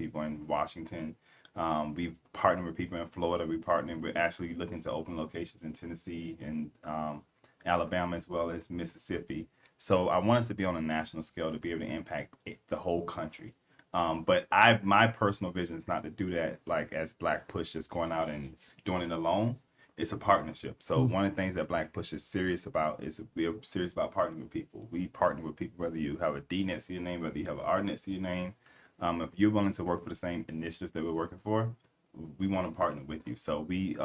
people in Washington. We've partnered with people in Florida. We partnered. We're actually looking to open locations in Tennessee and Alabama as well as Mississippi. So I want us to be on a national scale to be able to impact the whole country. But my personal vision is not to do that like as Black Push, just going out and doing it alone. It's a partnership. So one of the things that Black Push is serious about is we're serious about partnering with people. We partner with people whether you have a D next to your name, whether you have an R next to your name. If you're willing to work for the same initiatives that we're working for, we want to partner with you. So we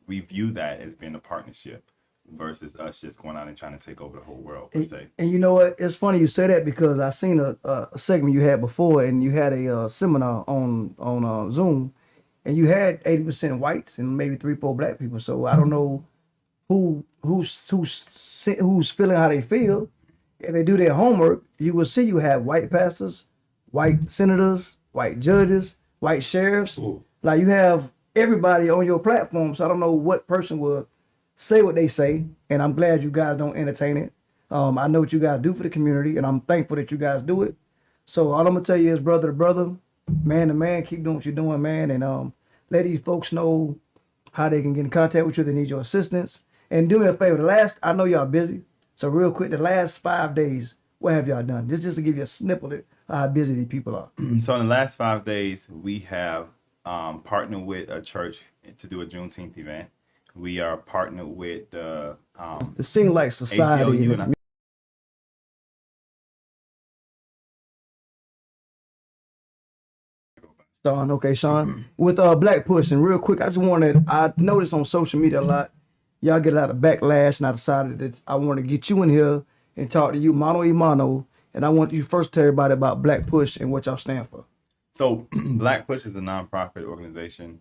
view that as being a partnership versus us just going out and trying to take over the whole world per se. And you know what? It's funny you say that because I seen a segment you had before, and you had a seminar on Zoom, and you had 80% whites and maybe 3-4 black people. So I don't know who's feeling how they feel. If they do their homework, you will see you have white pastors, white senators, white judges, white sheriffs. Ooh. Like you have everybody on your platform. So I don't know what person will say what they say, and I'm glad you guys don't entertain it. I know what you guys do for the community, and I'm thankful that you guys do it. So all I'm gonna tell you is, brother to brother, man to man, keep doing what you're doing, man, and let these folks know how they can get in contact with you. They need your assistance, and do me a favor. I know y'all busy, so real quick, the last 5 days, what have y'all done? This just to give you a snippet of how busy these people are. So in the last 5 days, we have partnered with a church to do a Juneteenth event. We are partnered with the Seem Like Society. ACLU and Sean, okay, Sean. With Black Push, and real quick, I noticed on social media a lot, y'all get a lot of backlash, and I decided that I want to get you in here and talk to you mano a mano, and I want you first to tell everybody about Black Push and what y'all stand for. So Black Push is a nonprofit organization.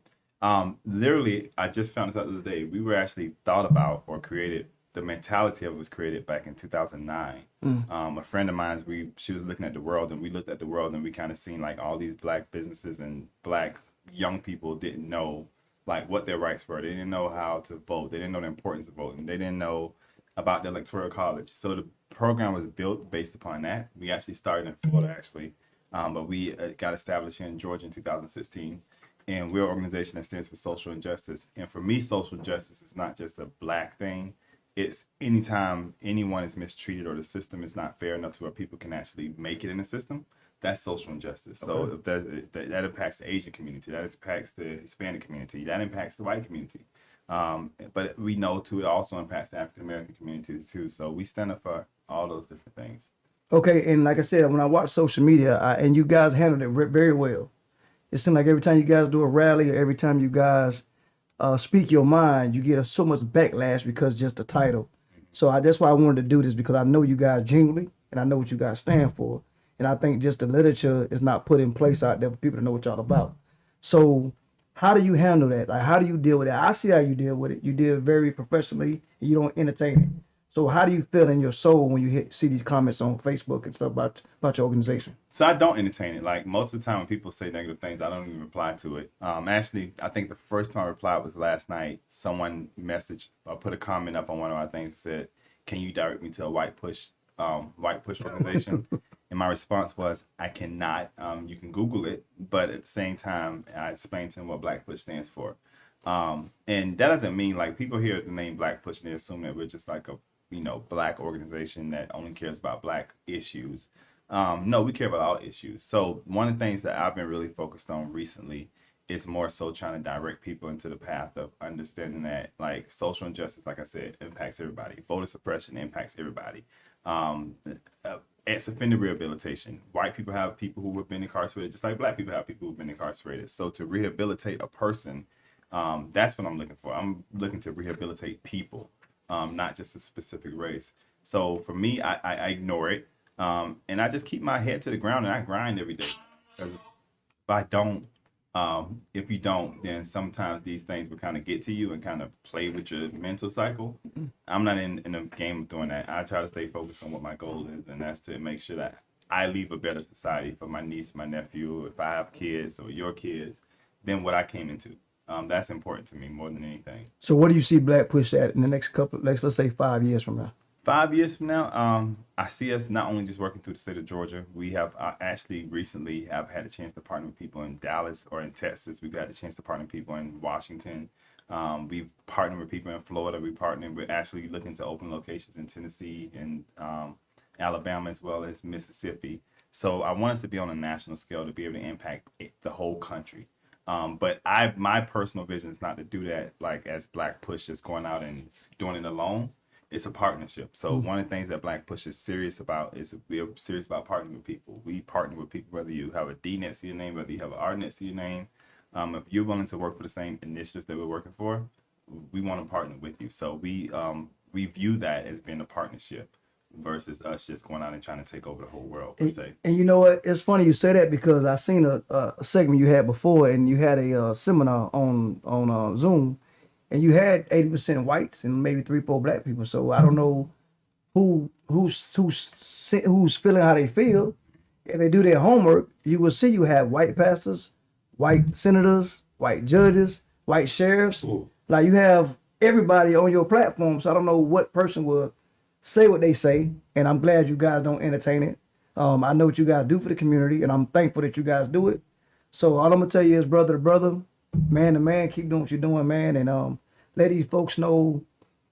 Literally, I just found this out the other day. We were actually thought about or created. The mentality of it was created back in 2009. A friend of mine, she was looking at the world, and we looked at the world, and we kind of seen like all these black businesses and black young people didn't know like what their rights were. They didn't know how to vote. They didn't know the importance of voting. They didn't know about the electoral college. So the program was built based upon that. We actually started in Florida, actually, but we got established here in Georgia in 2016. And we're an organization that stands for social injustice. And for me, social justice is not just a black thing. It's anytime anyone is mistreated or the system is not fair enough to where people can actually make it in the system, that's social injustice. Okay. So if that impacts the Asian community, that impacts the Hispanic community, that impacts the white community. But we know too, it also impacts the African American community too. So we stand up for all those different things. Okay, and like I said, when I watch social media, and you guys handled it very well. It seems like every time you guys do a rally, or every time you guys speak your mind, you get so much backlash because just the title. So that's why I wanted to do this, because I know you guys genuinely, and I know what you guys stand for. And I think just the literature is not put in place out there for people to know what y'all about. So how do you handle that? Like, how do you deal with that? I see how you deal with it. You deal very professionally, and you don't entertain it. So how do you feel in your soul when you see these comments on Facebook and stuff about your organization? So I don't entertain it. Like most of the time when people say negative things, I don't even reply to it. Actually, I think the first time I replied was last night. Someone messaged or put a comment up on one of our things and said, "Can you direct me to a white push organization?" And my response was, "I cannot. You can Google it, but at the same time, I explained to him what Black Push stands for. And that doesn't mean like people hear the name Black Push and they assume that we're just like a black organization that only cares about black issues. No, we care about all issues. So one of the things that I've been really focused on recently is more so trying to direct people into the path of understanding that like social injustice, like I said, impacts everybody. Voter suppression impacts everybody. It's offender rehabilitation. White people have people who have been incarcerated, just like black people have people who've been incarcerated. So to rehabilitate a person, that's what I'm looking for. I'm looking to rehabilitate people. Not just a specific race. So for me, I ignore it. And I just keep my head to the ground and I grind every day. If you don't, then sometimes these things will kind of get to you and kind of play with your mental cycle. I'm not in the game of doing that. I try to stay focused on what my goal is, and that's to make sure that I leave a better society for my niece, my nephew, if I have kids or your kids, than what I came into. That's important to me more than anything. So what do you see Black Push at in the next let's say 5 years from now? 5 years from now, I see us not only just working through the state of Georgia. We have actually recently have had a chance to partner with people in Dallas or in Texas. We've had a chance to partner with people in Washington. We've partnered with people in Florida. We partnered with actually looking to open locations in Tennessee and Alabama as well as Mississippi. So I want us to be on a national scale to be able to impact the whole country. But my personal vision is not to do that like as Black Push, just going out and doing it alone. It's a partnership. So one of the things that Black Push is serious about is we're serious about partnering with people. We partner with people whether you have a D next to your name, whether you have an R next to your name. If you're willing to work for the same initiatives that we're working for, we want to partner with you. So we view that as being a partnership versus us just going out and trying to take over the whole world per se. And you know what? It's funny you say that because I seen a segment you had before, and you had a seminar on Zoom, and you had 80% whites and maybe 3-4 black people. So I don't know who's feeling how they feel. If they do their homework, you will see you have white pastors, white senators, white judges, white sheriffs. Like you have everybody on your platform. So I don't know what person will say what they say, and I'm glad you guys don't entertain it. I know what you guys do for the community, and I'm thankful that you guys do it. So all I'm gonna tell you is, brother to brother, man to man, keep doing what you're doing, man, and let these folks know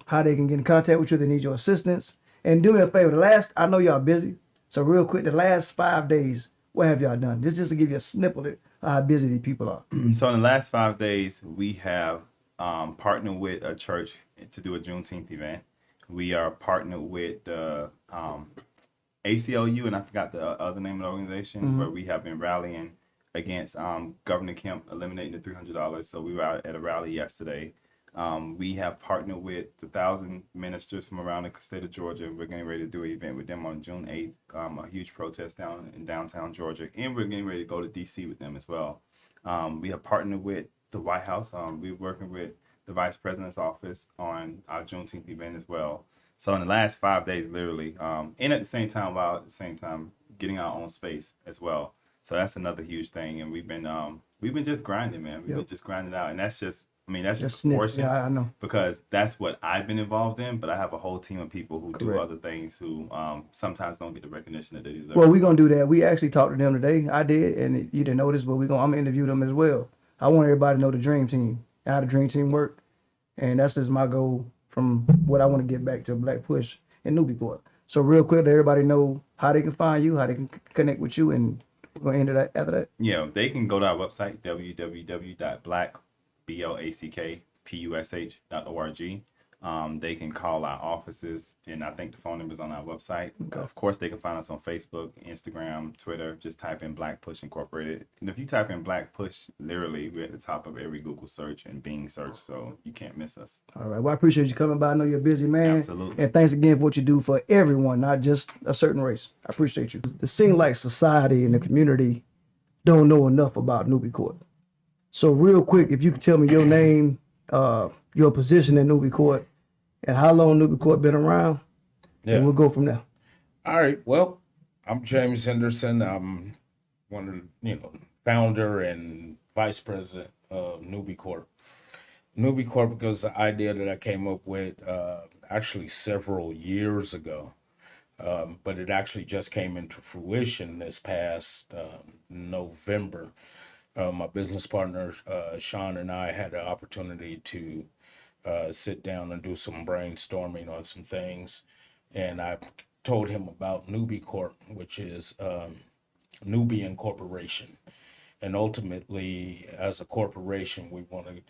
how they can get in contact with you. They need your assistance, and do me a favor. I know y'all busy, so real quick, the last 5 days, what have y'all done? This just to give you a snippet of how busy these people are. So in the last 5 days, we have partnered with a church to do a Juneteenth event. We are partnered with the ACLU, and I forgot the other name of the organization, where we have been rallying against Governor Kemp eliminating the $300. So we were out at a rally yesterday. We have partnered with 1,000 ministers from around the state of Georgia. We're getting ready to do an event with them on June 8th, a huge protest down in downtown Georgia, and we're getting ready to go to DC with them as well. We have partnered with the White House. We're working with the Vice President's office on our Juneteenth event as well. So in the last 5 days, literally, and at the same time, while at the same time getting our own space as well. So that's another huge thing, and we've been just grinding, man. We've been just grinding out, and that's just, I mean, that's just a portion. Yeah, I know. Because that's what I've been involved in, but I have a whole team of people who do Correct. other things who sometimes don't get the recognition that they deserve. Well, we're gonna do that. We actually talked to them today. I did, and you didn't notice, but I'm gonna interview them as well. I want everybody to know the dream team, how the dream team work, and that's just my goal from what I want to get back to Black Push and Newbie Court. So real quick, let everybody know how they can find you, how they can connect with you, and we're gonna end it after that. Yeah, they can go to our website, www.blackpush.org. They can call our offices, and I think the phone number is on our website. Okay. Of course, they can find us on Facebook, Instagram, Twitter. Just type in Black Push Incorporated. And if you type in Black Push, literally, we're at the top of every Google search and Bing search, so you can't miss us. All right. Well, I appreciate you coming by. I know you're a busy man. Absolutely. And thanks again for what you do for everyone, not just a certain race. I appreciate you. It seems like society and the community don't know enough about Newbie Court. So real quick, if you could tell me your name, your position in Newbie Court, and how long Newbie Court been around, and we'll go from there. All right. Well, I'm James Henderson. I'm one of founder and vice president of Newbie Corp. Newbie Corp because the idea that I came up with actually several years ago, but it actually just came into fruition this past November. My business partner Sean and I had the opportunity to sit down and do some brainstorming on some things, and I told him about Newbie Corp, which is Nubian Corporation, and ultimately, as a corporation, we want to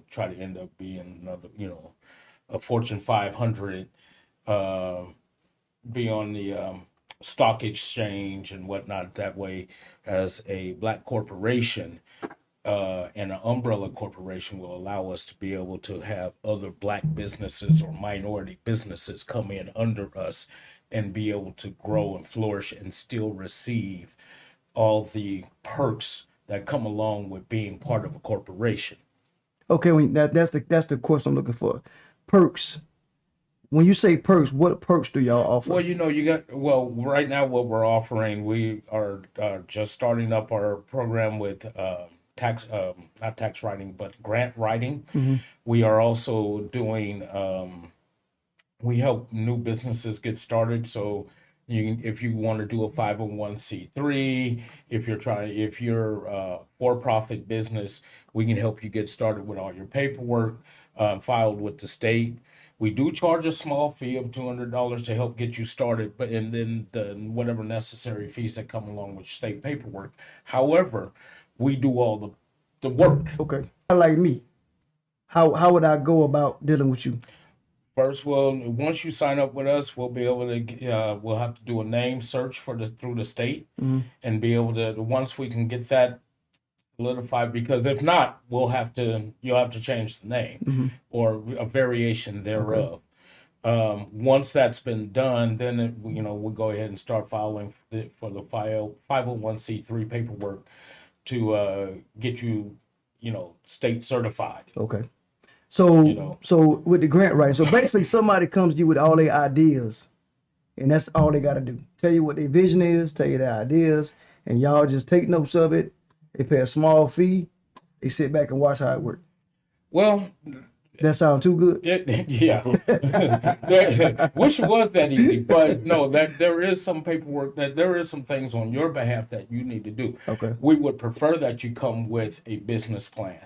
try to end up being another a Fortune 500, be on the stock exchange and whatnot. That way, as a black corporation. And an umbrella corporation will allow us to be able to have other black businesses or minority businesses come in under us and be able to grow and flourish and still receive all the perks that come along with being part of a corporation. Okay, that's the question I'm looking for. Perks. When you say perks, what perks do y'all offer? Well, right now what we're offering, we are just starting up our program with not tax writing, but grant writing. We are also doing We help new businesses get started. So if you want to do a 501c3, if you're a for-profit business, we can help you get started with all your paperwork filed with the state. We do charge a small fee of $200 to help get you started, but and then the whatever necessary fees that come along with state paperwork. However, we do all the work. Okay. Like me, how would I go about dealing with you? First, once you sign up with us, we'll be able to. We'll have to do a name search through the state, and be able to. Once we can get that solidified, because if not, you'll have to change the name or a variation thereof. Once that's been done, then we'll go ahead and start filing for the 501c3 paperwork to get you, state certified. Okay. So You know. so with the grant writing, so basically somebody comes to you with all their ideas, and that's all they got to do. Tell you what their vision is, tell you their ideas, and y'all just take notes of it. They pay a small fee. They sit back and watch how it works. Well, That sound too good? yeah. Wish it was that easy, but no, that there is some paperwork, that there is some things on your behalf that you need to do. Okay. We would prefer that you come with a business plan.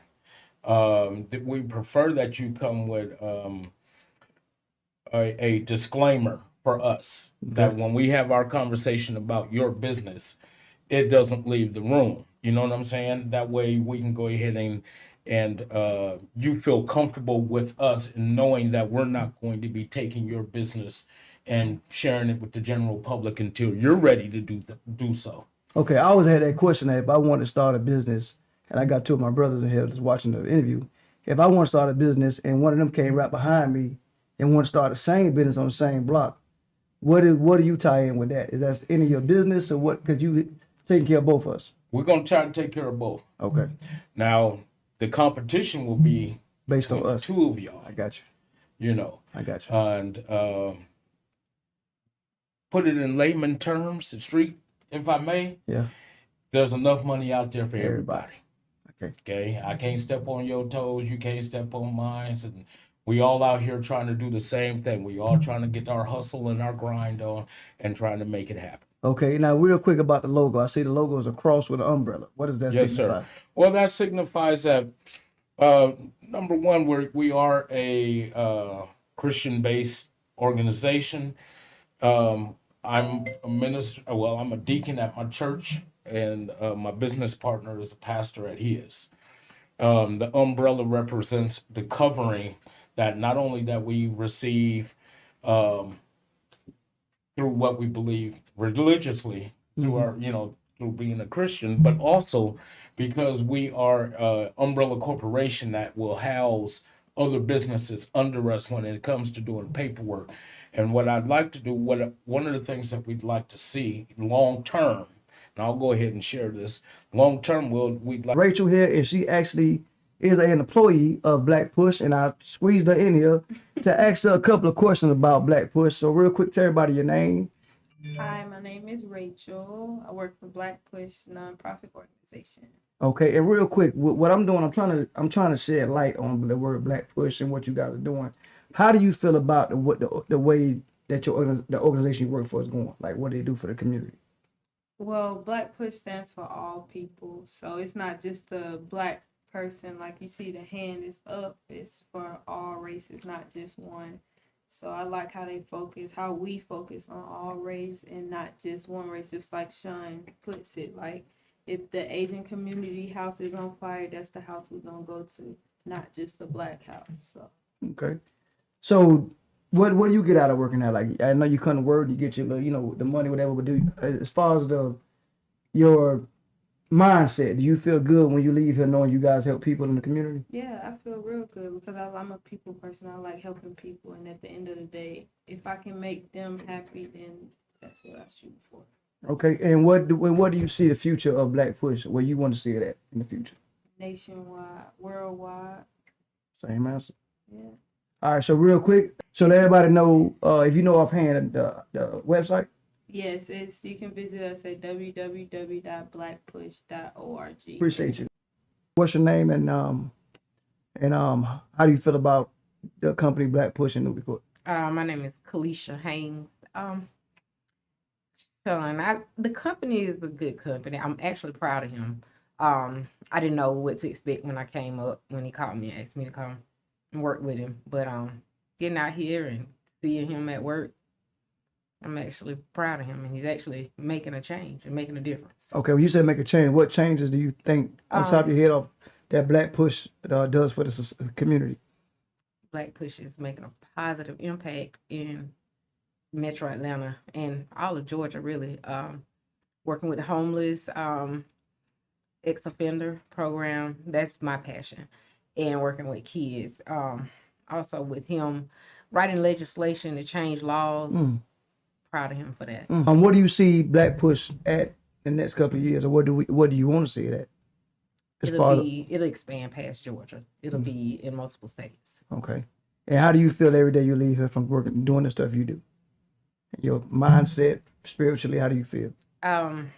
We prefer that you come with a disclaimer for us that when we have our conversation about your business, it doesn't leave the room. You know what I'm saying? That way we can go ahead and you feel comfortable with us in knowing that we're not going to be taking your business and sharing it with the general public until you're ready to do so. Okay, I always had that question that if I wanted to start a business, and I got two of my brothers in here just watching the interview, if I want to start a business and one of them came right behind me and want to start the same business on the same block, what do you tie in with that? Is that any of your business or what? Because you taking care of both of us. We're going to try to take care of both. Okay, Now, the competition will be based on between the us. two of y'all, I got you. I got you. and put it in layman terms, street, if I may. Yeah. There's enough money out there for everybody. Okay. Okay, I can't step on your toes. You can't step on mine. And we all out here trying to do the same thing. We all trying to get our hustle and our grind on and trying to make it happen. Okay. Now, real quick about the logo. I see the logo is a cross with an umbrella. What does that Yes, signify? sir. Well, that signifies that number one, we are a Christian-based organization. I'm a minister. Well, I'm a deacon at my church, and my business partner is a pastor at his. The umbrella represents the covering that not only that we receive through what we believe religiously, through our, through being a Christian, but also because we are an umbrella corporation that will house other businesses under us when it comes to doing paperwork. And what I'd like to do, one of the things that we'd like to see long term, and I'll go ahead and share this. Long term, we'd like Rachel here, and she actually is an employee of BlackPush, and I squeezed her in here to ask her a couple of questions about BlackPush. So real quick, tell everybody your name. Hi, my name is Rachel. I work for BlackPush nonprofit organization. Okay, and real quick, what I'm doing, I'm trying to shed light on the word BlackPush and what you guys are doing. How do you feel about the way that the organization you work for is going? Like, what do they do for the community? Well, BlackPush stands for all people, so it's not just a black person. Like you see, the hand is up. It's for all races, not just one. So I like how we focus on all race and not just one race. Just like Sean puts it, like if the Asian community house is on fire, that's the house we're gonna go to, not just the black house. So. Okay. So what do you get out of working out? Like, I know you come to work, you get your the money, whatever. But as far as your mindset, do you feel good when you leave here knowing you guys help people in the community? Yeah, I feel real good because I'm a people person. I like helping people, and at the end of the day, if I can make them happy, then that's what I shoot for. Okay. And what do you see the future of BlackPush? Where you want to see it at in the future? Nationwide, worldwide. Same answer. Yeah. All right. So real quick, so let everybody know if you know offhand the website. Yes, you can visit us at www.blackpush.org. Appreciate you. What's your name and how do you feel about the company BlackPush in Newburyport? My name is Kalisha Haynes. Sean, the company is a good company. I'm actually proud of him. I didn't know what to expect when I came up when he called me and asked me to come and work with him. But getting out here and seeing him at work, I'm actually proud of him, and he's actually making a change and making a difference. Okay, when you said make a change, what changes do you think on top of your head off that BlackPush does for the community? BlackPush is making a positive impact in Metro Atlanta and all of Georgia, really. Working with the homeless, ex-offender program, that's my passion. And working with kids. Also with him writing legislation to change laws. Proud of him for that. What do you see BlackPush at in the next couple of years, or what do you want to see it at? It'll expand past Georgia. It'll be in multiple states. Okay. And how do you feel every day you leave here from working, doing the stuff you do? Your mindset, spiritually, how do you feel? Um,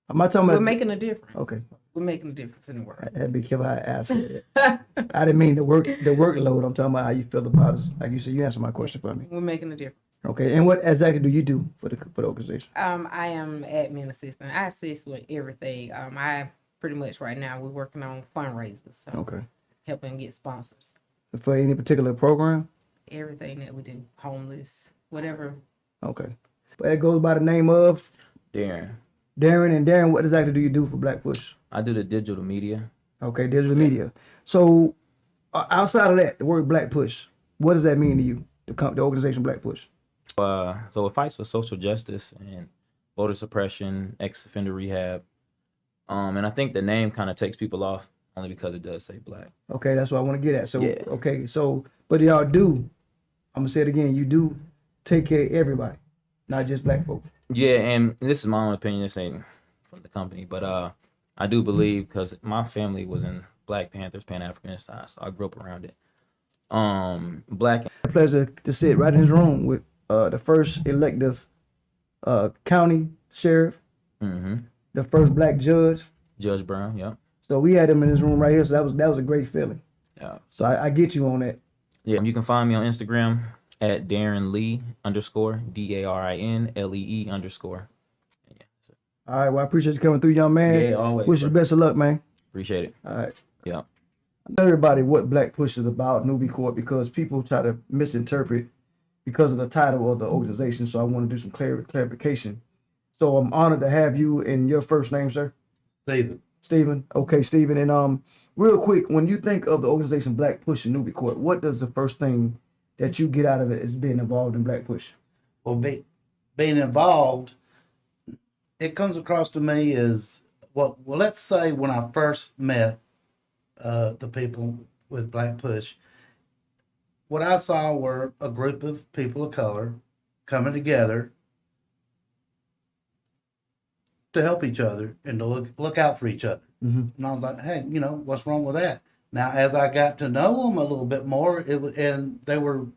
I'm not talking we're about making a difference. Okay. We're making a difference in the world. I had to be careful how I ask for that. I didn't mean the workload. I'm talking about how you feel about it. Like you said, you answered my question for me. We're making a difference. Okay. And what exactly do you do for the organization? I am admin assistant. I assist with everything. I pretty much right now we're working on fundraisers. So Okay. helping get sponsors. For any particular program? Everything that we do, homeless, whatever. Okay. But it goes by the name of Darren. Darren. And Darren, what exactly do you do for BlackPush? I do the digital media. Okay, digital media. So outside of that, the word BlackPush, what does that mean to you? The organization BlackPush. So it fights for social justice and voter suppression, ex-offender rehab. And I think the name kind of takes people off only because it does say black. Okay, that's what I want to get at. So Yeah. okay, so but y'all do, I'm gonna say it again, you do take care of everybody, not just black folk. Yeah, and this is my own opinion. This ain't from the company, but I do believe because my family was in Black Panthers, Pan-Africanist, so I grew up around it. Black. Pleasure to sit right in his room with the first elective county sheriff, the first black judge. Judge Brown, yeah. So we had him in his room right here. So that was a great feeling. Yeah. So I get you on that. Yeah, you can find me on Instagram at Darren Lee _ DARINLEE _. Yeah, that's it. All right, well, I appreciate you coming through, young man. Yeah, always. Wish you the best of luck, man. Appreciate it. All right. Yeah. Tell everybody what BlackPush is about, Newbie Court, because people try to misinterpret because of the title of the organization. So I want to do some clarification. So I'm honored to have you in your first name, sir. Stephen. Okay, Stephen. And real quick, when you think of the organization BlackPush and Newbie Court, what does the first thing that you get out of it as being involved in BlackPush? Well, being involved, it comes across to me as well. Let's say when I first met the people with BlackPush, what I saw were a group of people of color coming together to help each other and to look out for each other. And I was like, hey, what's wrong with that? Now, as I got to know them a little bit more, and they were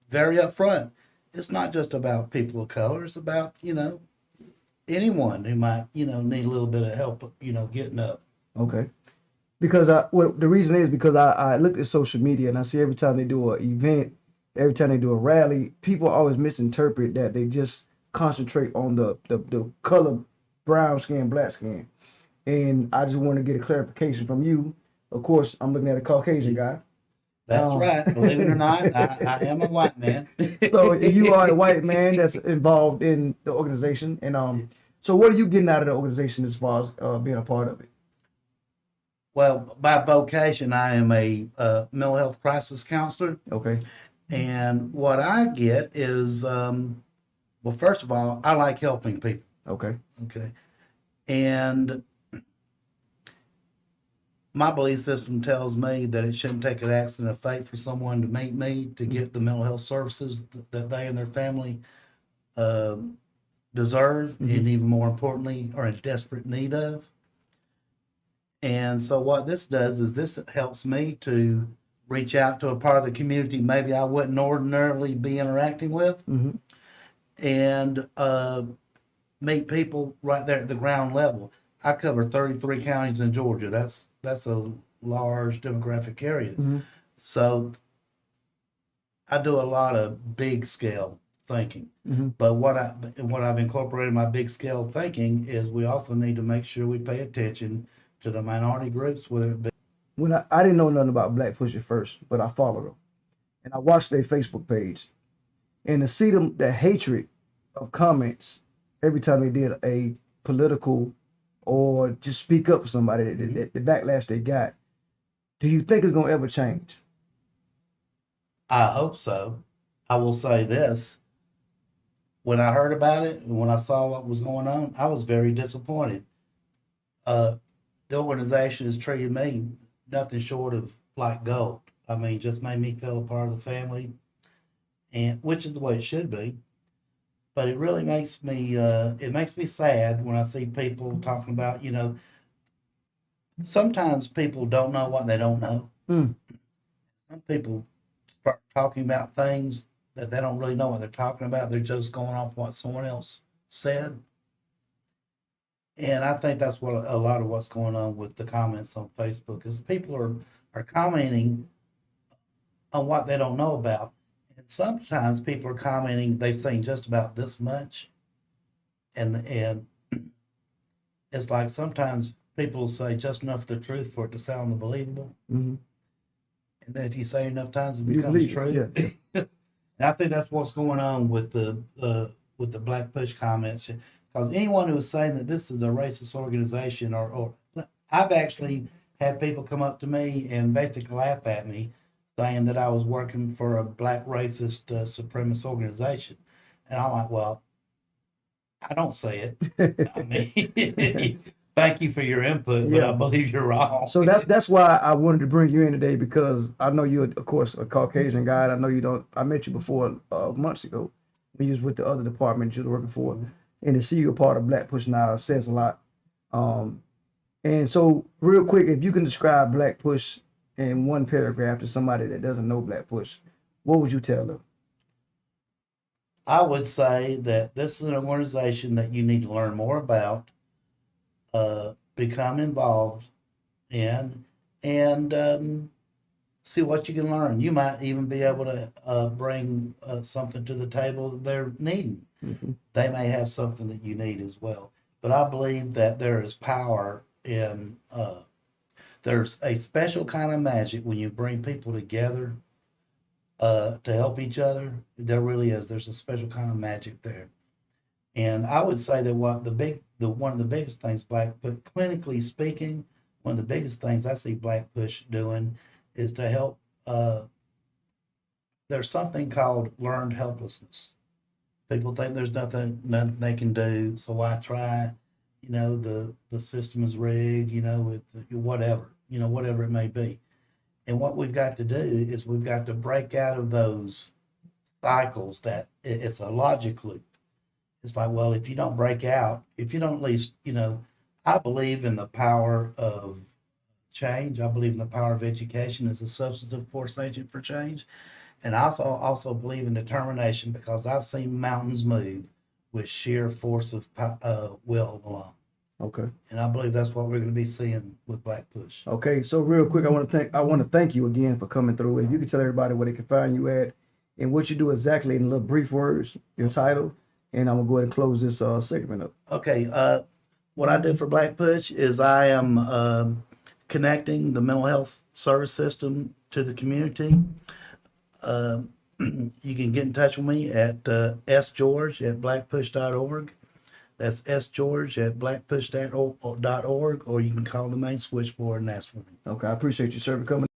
very upfront. It's not just about people of color. It's about, anyone who might, need a little bit of help, getting up. Okay. Because the reason is because I look at social media and I see every time they do an event, every time they do a rally, people always misinterpret that they just concentrate on the color, brown skin, black skin. And I just want to get a clarification from you. Of course, I'm looking at a Caucasian guy. That's right. Believe it or not, I am a white man. So you are a white man that's involved in the organization. And so what are you getting out of the organization as far as being a part of it? Well, by vocation, I am a mental health crisis counselor. Okay. And what I get is, well, first of all, I like helping people. Okay. Okay. And my belief system tells me that it shouldn't take an accident of fate for someone to meet me to get the mental health services that they and their family deserve, and even more importantly, are in desperate need of. And so what this does is this helps me to reach out to a part of the community maybe I wouldn't ordinarily be interacting with, and meet people right there at the ground level. I cover 33 counties in Georgia. That's a large demographic area. So I do a lot of big scale thinking. Mhm. But what I've incorporated in my big scale thinking is we also need to make sure we pay attention to the minority groups, whether it be When I didn't know nothing about BlackPush at first, but I followed them and I watched their Facebook page, and to see them the hatred of comments every time they did a political or just speak up for somebody, the backlash they got. Do you think it's gonna ever change? I hope so. I will say this. When I heard about it and when I saw what was going on, I was very disappointed. The organization has treated me nothing short of like gold. I mean, just made me feel a part of the family, and which is the way it should be. But it really makes me sad when I see people talking about, sometimes people don't know what they don't know. Mm. Some people start talking about things that they don't really know what they're talking about. They're just going off what someone else said. And I think that's what a lot of what's going on with the comments on Facebook is people are commenting on what they don't know about. And sometimes people are commenting they've seen just about this much. And it's like sometimes people will say just enough of the truth for it to sound believable. Mhm. And then if you say enough times, it You becomes believe it, true. yeah. And I think that's what's going on with the BlackPush comments. Because anyone who is saying that this is a racist organization, or I've actually had people come up to me and basically laugh at me, saying that I was working for a black racist supremacist organization, and I'm like, well, I don't say it. I mean, thank you for your input, but Yeah. I believe you're wrong. So that's why I wanted to bring you in today, because I know you're of course a Caucasian guy. And I know you don't. I met you before months ago when you was with the other department you were working for, and to see you a part of BlackPush now says a lot. And so real quick, if you can describe BlackPush in one paragraph to somebody that doesn't know BlackPush, what would you tell them? I would say that this is an organization that you need to learn more about, become involved in, and see what you can learn. You might even be able to bring something to the table that they're needing. Mhm. They may have something that you need as well. But I believe that there is power in, there's a special kind of magic when you bring people together to help each other. There really is. There's a special kind of magic there. And I would say that one of the biggest things clinically speaking, one of the biggest things I see BlackPush doing is to help. There's something called learned helplessness. People think there's nothing they can do, so why try? The system is rigged. With whatever it may be. And what we've got to do is we've got to break out of those cycles that it's a logic loop. It's like, well, if you don't break out, if you don't at least, I believe in the power of change. I believe in the power of education as a substantive force agent for change. And I also believe in determination, because I've seen mountains move with sheer force of will alone. Okay. And I believe that's what we're going to be seeing with BlackPush. Okay. So real quick, I want to thank you again for coming through. And if you can tell everybody where they can find you at and what you do exactly in little brief words, your title, and I'm gonna go ahead and close this segment up. Okay. What I do for BlackPush is I am connecting the mental health service system to the community. You can get in touch with me at sgeorge@blackpush.org. That's sgeorge@blackpush.org, or you can call the main switchboard and ask for me. Okay. I appreciate you, sir, for coming.